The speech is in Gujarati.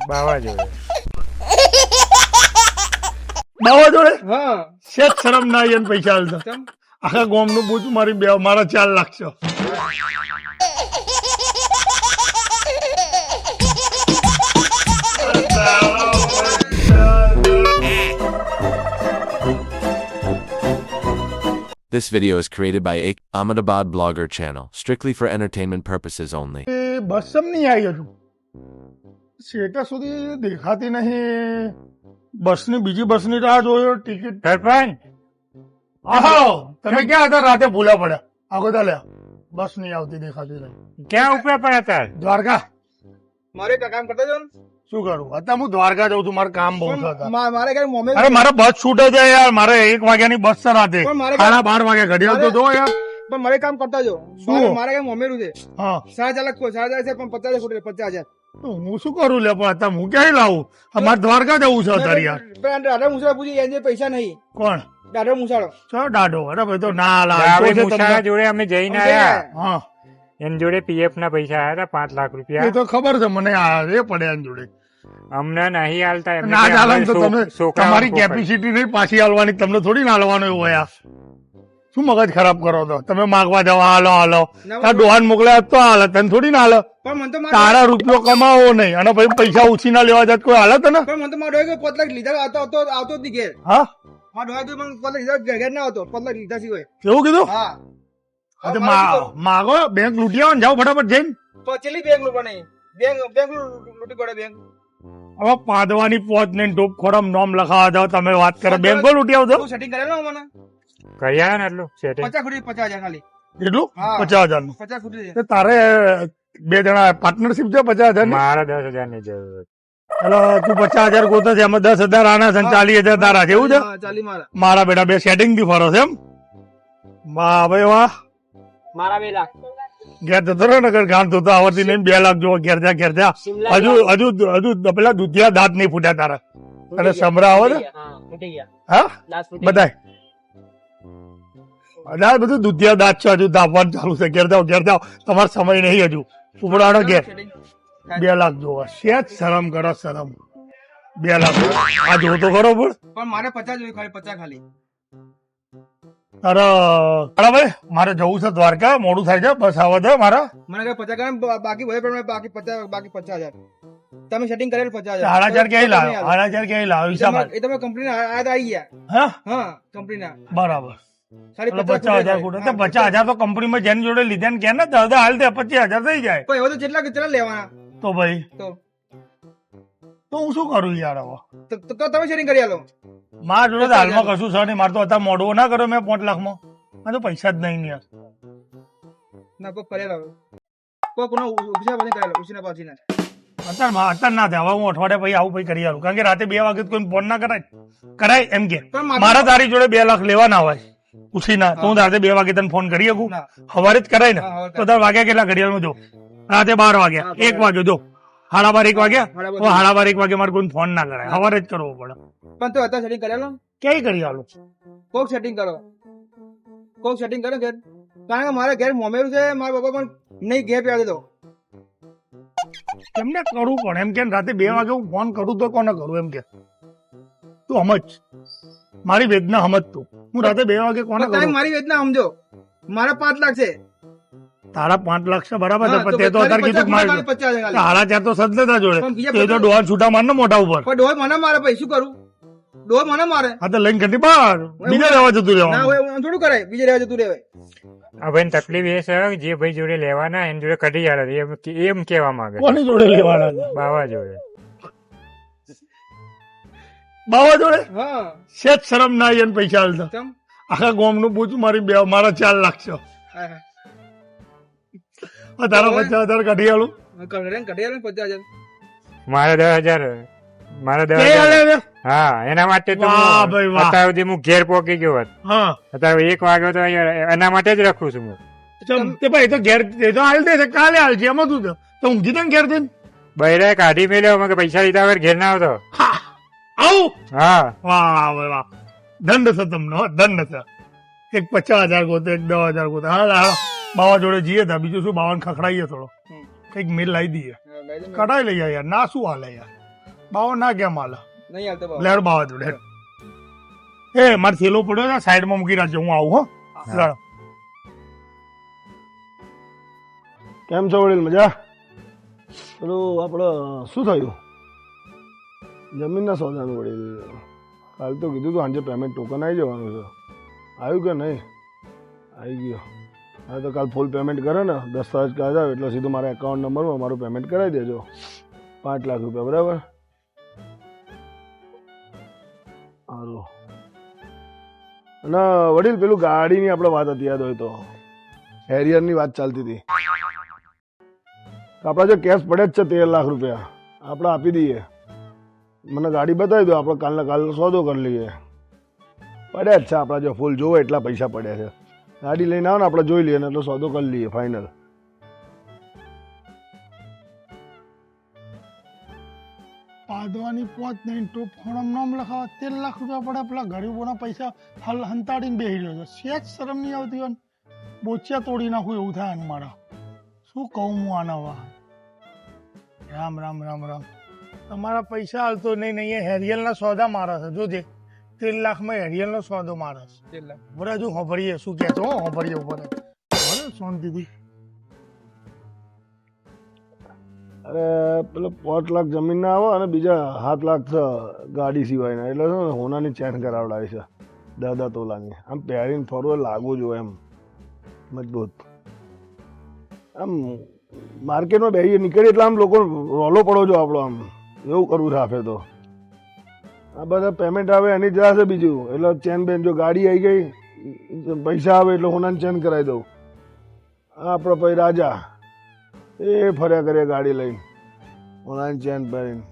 બાવા જોડે હા શેઠ શરમ ના આવી એને પૈસા હાલતા આખા ગામ નું પૂછું મારી બે મારા 4 લાખ છે. This video is created by Ahmedabad blogger channel, strictly for entertainment purposes only. બસ સમ નહીં આવી હજુ શેઠા સુધી દેખાતી નહીં. બસની બીજી બસની રાહ જોયો ટિકિટ. સરપંચ આહો તમે ક્યાં હતા રાતે ભૂલા પડ્યા આગો લ્યા બસ નહીં આવતી દેખાતી નહીં. ક્યાં ઉપડ્યા પડ્યા હતા? દ્વારકા મારે કામ કરતા જો શું કરું અત્યારે હું દ્વારકા જાઉં છું મારે કામ બહુ હતા. મારે કઈ મોમે અરે મારે બસ છૂટે છે યાર મારે 1 વાગ્યાની બસ છે રાતે પણ મારે 12:30 વાગે ઘડિયાળ તો જો યાર. પણ મારે કામ કરતા જો શું? મારે કઈ મોમેરું છે હા 7,000 છે પણ 50,000 50,000 તો હું શું કરું લે પણ અત્યારે હું ક્યાંય લાવું અમારે દ્વારકા જવું છે અત્યારે યાર. દાદા મુસાળો પૂછી એને પૈસા નહીં. કોણ દાદા મુસાળો ચો દાડો અરે ભાઈ તો ના લાવ મુસાળા જોડે અમે જઈને આયા હા એની જોડે પીએફ ના પૈસા આયા હતા 5 લાખ એ રૂપિયા. તો ખબર છે મને આ એ પડ્યા એની જોડે અમને નહીં હાલતા એમને ના કે ચાલે અમારે તો તમે છોકરાઓ તમારી પકડ. કેપેસિટી નહીં પાછી હાલવાની તમને થોડી ના હાલવાનું એવું હોય યાર. શું મગજ ખરાબ કરો તો તમે માગવા જાવ હાલો હાલો તાર ડોહાન મોકલ્યા તો હાલે તને થોડી ના હાલે. પણ મને તો તારા રૂપિયો કમાવો નહીં અને પછી પૈસા ઓછી ના લેવા જાય કોઈ હાલત ને. પણ મને તો મારો ડોહા 5 લાખ લીધા આવતો જ નહીં ઘેર. હા મારો ડોહા તો મને 5 લાખ લીધા ઘેર ના આવતો 5 લાખ લીધા સિવાય. કેવું કીધું હા હા તો માગો બેંક લૂંટી આવો ને જાઓ ફટાફટ જઈને. પચેલી બેંક લૂંટવા નહીં બેંક લૂંટી પડે બેંક. હવે પાદવાની પોત ને ટોપ ખોરમ નોમ લખાવા જાવ તમે વાત કરે બેંકો લૂંટી આવતો તું સેટિંગ કરેલો મને કર્યા ને એટલું setting. 50 ખૂટી 50,000 ખાલી એટલું હા. 50,000 નું 50 ખૂટી છે. તો તારે 2 જણા પાર્ટનરશિપ છે 50,000 ની. મારે 10,000 ની જરૂર એટલે તું 50,000 ગોતો છે એમાં 10,000 આના છે 40,000 તારા છે એવું છે. હા, 40 મારા મારા બેટા બે સેટિંગ થી ફરો છે એમ. વાહ ભાઈ વાહ મારા 2 લાખ ઘેર જતો રહ્યો ને ગાંઠ ધોતો આવડતી નહીં 2 લાખ જોવો ઘેર જા હજુ પેલા દૂધિયા દાંત નહીં ફૂટ્યા તારા અને સમરા આવે ને હા બધાય બધું દૂધિયા દાંત છે હજુ દાબવાનું ચાલુ છે ઘેર જાઓ તમારો સમય નહીં હજુ ઉપડાનો ઘેર 2 લાખ જોવો શેત શરમ કરો શરમ 2 લાખ આ જોતો ખરો પણ પણ મારે 50 જોઈએ ખાલી 50 ખાલી અરે ભાઈ મારે જવું છે દ્વારકા મોડું થાય છે બસ આવે છે મારા મને કઈ 50 કામ બાકી ભલે પણ બાકી 50,000 તમે સેટિંગ કરેલ 50,000 4,000 ક્યાંય લાવ્યો 4,000 ક્યાંય લાવ્યો હિસાબ એ તમે કંપની આવી ગયા હા હા કંપની બરાબર ખાલી 50,000 ખૂટે તો 50,000 તો કંપનીમાં જેની જોડે લીધા ને કે ને 10,000 હાલ દે 25,000 થઈ જાય પણ એવો તો કેટલા લેવાના તો ભાઈ તો હું શું કરું યાર હવે તો તમે સેટિંગ કરી આલો મારા જોડે તો હાલમાં કશું છે નહીં મારે તો અત્યારે મોડવો ના કર્યો મેં 5 લાખમાં મારે તો પૈસા જ નહીં યાર ના કોઈ કરેલો કોઈ ઉછીના પાછી કરેલો ઉછીના પાછી ના અત્યારે ના થાય હવે હું અઠવાડિયા પછી આવું પછી કરી આલું કારણ કે રાતે 2 વાગે કોઈ ફોન ના કરાય એમ કે મારા તારી જોડે 2 લાખ લેવાના હોય ઉછીના તો હું રાતે 2 વાગે તને ફોન કરી શકું સવારે જ કરાય ને તો તાર વાગ્યા કેટલા ઘડિયાળમાં જો રાતે 12 વાગ્યા 1 વાગ્યો જો 12:30 1 વાગ્યા 12:30 1 વાગે મારે કોઈ ફોન ના કરાય સવારે જ કરવો પડે પણ તો અત્યારે સેટિંગ કરેલો ક્યાંય કરી આલું કોક સેટિંગ કરો ઘેર કારણ કે મારે ઘેર મોમેરું છે મારા બાપા પણ નહીં ઘેર પ્યા દો કેમને કરવું પણ એમ કે રાતે 2 વાગે હું ફોન કરું તો કોને કરું એમ કે તું સમજ મારી વેદના સમજ તું હું રાતે 2 વાગે કોને તમે કરું મારી વેદના સમજો મારા 5 લાખ છે તારા 5 લાખ છે બરાબર છે હા, પણ તે તો અત્યારે કીધું કે મારે 50,000 ખાલી. 4,500 તો સદનતા જોડે પણ બીજા તે તો ડોહા છૂટા માર ને મોઢા ઉપર પણ ડોહો મને મારે ભાઈ શું કરું ડોહો મને મારે હા તો લઈને ઘટી બહાર બીજા રહેવા જતું ના રહેવાનું હોય એમ થોડું કરાય બીજે રહેવા જતું રહેવાય આ ભાઈ તકલીફ એ છે કે જે ભાઈ જોડે લેવાના એની જોડે કઢી હાલે એમ કેવા માંગે કોની જોડે લેવાના છે? બાવા જોડે બાવા જોડે હા શેઠ શરમ ના આવી એને પૈસા હાલતા ચમ આખા ગામ નું પૂછું મારા 4 લાખ છે હા તારા 50,000 કાઢી આલું કઢિયાલ 50,000 મારે 10,000 મારે કે 10,000 હાલે છે? હા એના માટે તો વાહ ભાઈ વાહ. અત્યાર સુધી હું ઘેર પહોંચી ગયો હોત હા અત્યારે 1 વાગ્યો તો અહીંયા એના માટે જ રાખું છું હું ચમ તે ભાઈ એ તો ઘેર એ તો હાલ દે છે કાલે હાલ છે એમાં તું તો ઊંઘી તને ઘેર દે બૈરે કાઢી મેલ્યો અમે કે પૈસા લીધા વગર ઘેર ના આવતો આવું હા વાહ ભાઈ વાહ દંડ છે તમને હો દંડ છે એક 50,000 ગોતો એક 10,000 ગોતો હા બાવા જોડે જઈએ તા બીજું શું બાવાને ખખડાઈએ થોડો કંઈક મેલ લાવી દઈએ હા, લઈ દે ને. કઢાઈ લઈએ યાર ના શું હાલે યાર બાવો ના કેમ હાલે નહીં હાલતો બાબા. લેડ બાવા જોડે એ મારે થેલો પડ્યો છે સાઈડમાં મૂકી રાખજો હું આવું હો લાડો. કેમ છો વડીલ મજા? પેલું આપણે શું થયું જમીનના સોદાનું વડીલ? કાલ તો કીધું હતું સાંજે પેમેન્ટ ટોકન આવી જવાનું છે, આવ્યું કે નહીં? આવી ગયો. હા તો કાલ ફૂલ પેમેન્ટ કરે ને દસ્તાવેજ કાઢાવ એટલે સીધું મારા એકાઉન્ટ નંબરમાં મારું પેમેન્ટ કરાવી દેજો 5 લાખ રૂપિયા, બરાબર? સારું. અને વડીલ પેલું ગાડીની આપણે વાત હતી યાદ હોય તો, હેરિયરની વાત ચાલતી હતી. આપણા જો કેશ પડે જ છે 13 લાખ રૂપિયા, આપણે આપી દઈએ. મને ગાડી બતાવી દો, આપણે કાલના કાલ સોદો કરી લઈએ. પડ્યા જ છે આપણા, જો ફૂલ જોવો એટલા પૈસા પડ્યા છે. ગાડી લઈને આવો ને આપણે જોઈ લઈએ ને એટલે સોદો કરી લઈએ ફાઇનલ. પાદવાની પોત નહીં ટોપ ખોણમ નામ લખાવા 13 લાખ રૂપિયા પડે પેલા ગરીબોના પૈસા હંતાડીને બેસી રહ્યો છે. સેજ શરમ નહીં આવતી હોય બોચિયા તોડી નાખું એવું થાય ને મારા. શું કહું હું આના વા? રામ રામ રામ રામ. તમારા પૈસા હાલતો નહીં નહીં હેરિયલના સોદા મારા છે જોજે 13 લાખમાં હેરિયલનો સોદો મારા છે. 13 લાખ. બરાબર હજુ હોભરીએ શું કહે છો હોભરીએ ઉપર બરાબર શાંતિથી. અરે પેલો 5 લાખ જમીન ના આવે અને બીજા 7 લાખ છે ગાડી સિવાયના, એટલે શું ને હોનાની ચેન કરાવડાવી છે 10 તોલાની. આમ પહેરીને ફરવું લાગવું જોઈએ એમ મજબૂત. આમ માર્કેટમાં બેસીએ નીકળીએ એટલે આમ લોકો રોલો પડો છો આપણો, આમ એવું કરવું રાખે તો. આ બધા પેમેન્ટ આવે એની જ છે બીજું, એટલે ચેન બેન જો ગાડી આવી ગઈ પૈસા આવે એટલે હોનાની ચેન કરાવી દઉં. આ આપણો ભાઈ રાજા એ ફર્યા કરે ગાડી લઈને હોનાની ચેન પહેરીને.